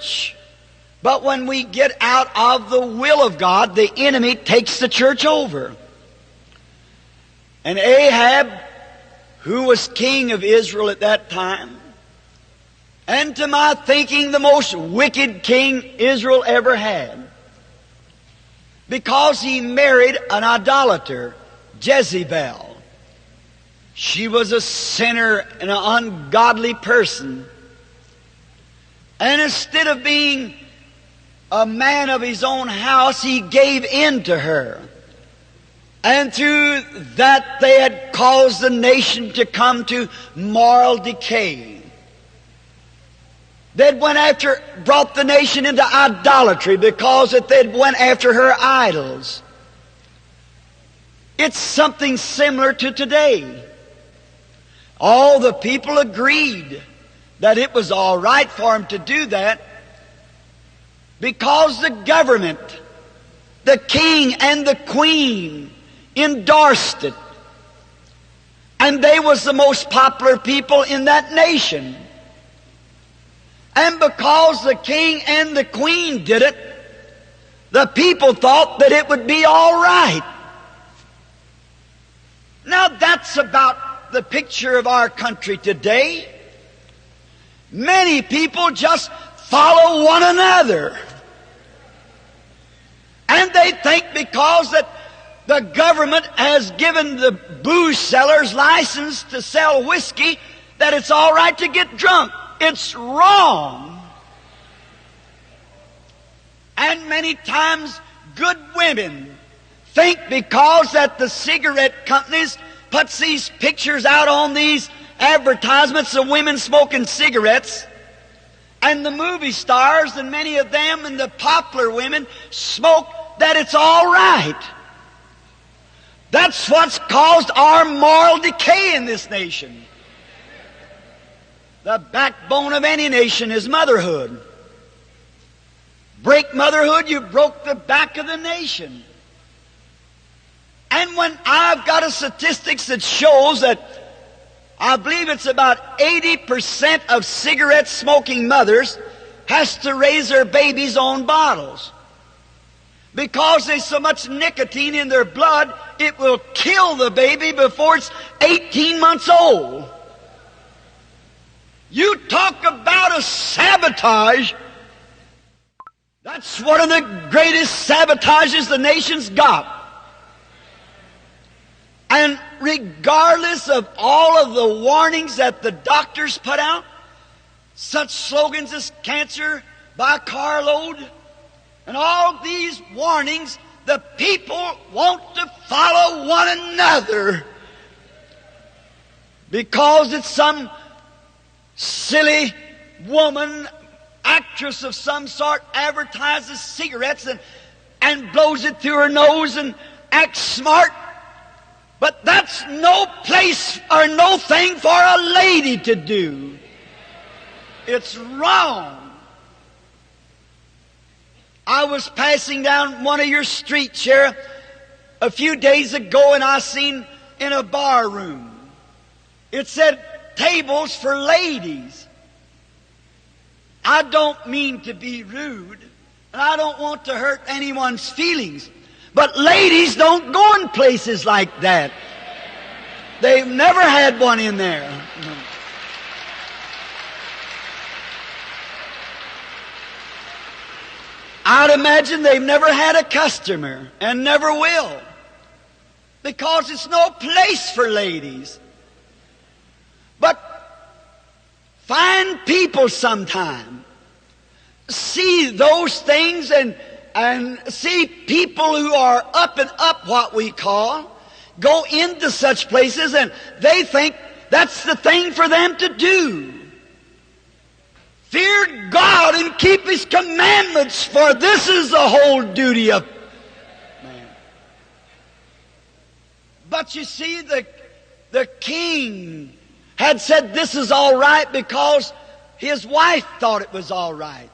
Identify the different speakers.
Speaker 1: church. But when we get out of the will of God, the enemy takes the church over. And Ahab, who was king of Israel at that time, and to my thinking the most wicked king Israel ever had, because he married an idolater, Jezebel. She was a sinner and an ungodly person. And instead of being a man of his own house, he gave in to her. And through that they had caused the nation to come to moral decay. They'd brought the nation into idolatry because they'd went after her idols. It's something similar to today. All the people agreed that it was all right for them to do that because the government, the king and the queen endorsed it. And they was the most popular people in that nation. And because the king and the queen did it, the people thought that it would be all right. Now that's about the picture of our country today. Many people just follow one another. And they think because that the government has given the booze sellers license to sell whiskey, that it's all right to get drunk. It's wrong. And many times good women think because that the cigarette companies puts these pictures out on these advertisements of women smoking cigarettes, and the movie stars and many of them and the popular women smoke, that it's all right. That's what's caused our moral decay in this nation. The backbone of any nation is motherhood. Break motherhood, you broke the back of the nation. And when I've got a statistics that shows that I believe it's about 80% of cigarette smoking mothers has to raise their babies on bottles. Because there's so much nicotine in their blood, it will kill the baby before it's 18 months old. You talk about a sabotage. That's one of the greatest sabotages the nation's got. And regardless of all of the warnings that the doctors put out, such slogans as cancer by carload, and all these warnings, the people want to follow one another because it's some silly woman, actress of some sort, advertises cigarettes and blows it through her nose and acts smart. But that's no place or no thing for a lady to do. It's wrong. I was passing down one of your streets here a few days ago, and I seen in a bar room, it said tables for ladies. I don't mean to be rude, and I don't want to hurt anyone's feelings, but ladies don't go in places like that. They've never had one in there. I'd imagine they've never had a customer and never will, because it's no place for ladies. But fine people sometime see those things and see people who are up and up, what we call, go into such places, and they think that's the thing for them to do. Fear God and keep His commandments, for this is the whole duty of man. But you see, the king had said this is all right because his wife thought it was all right.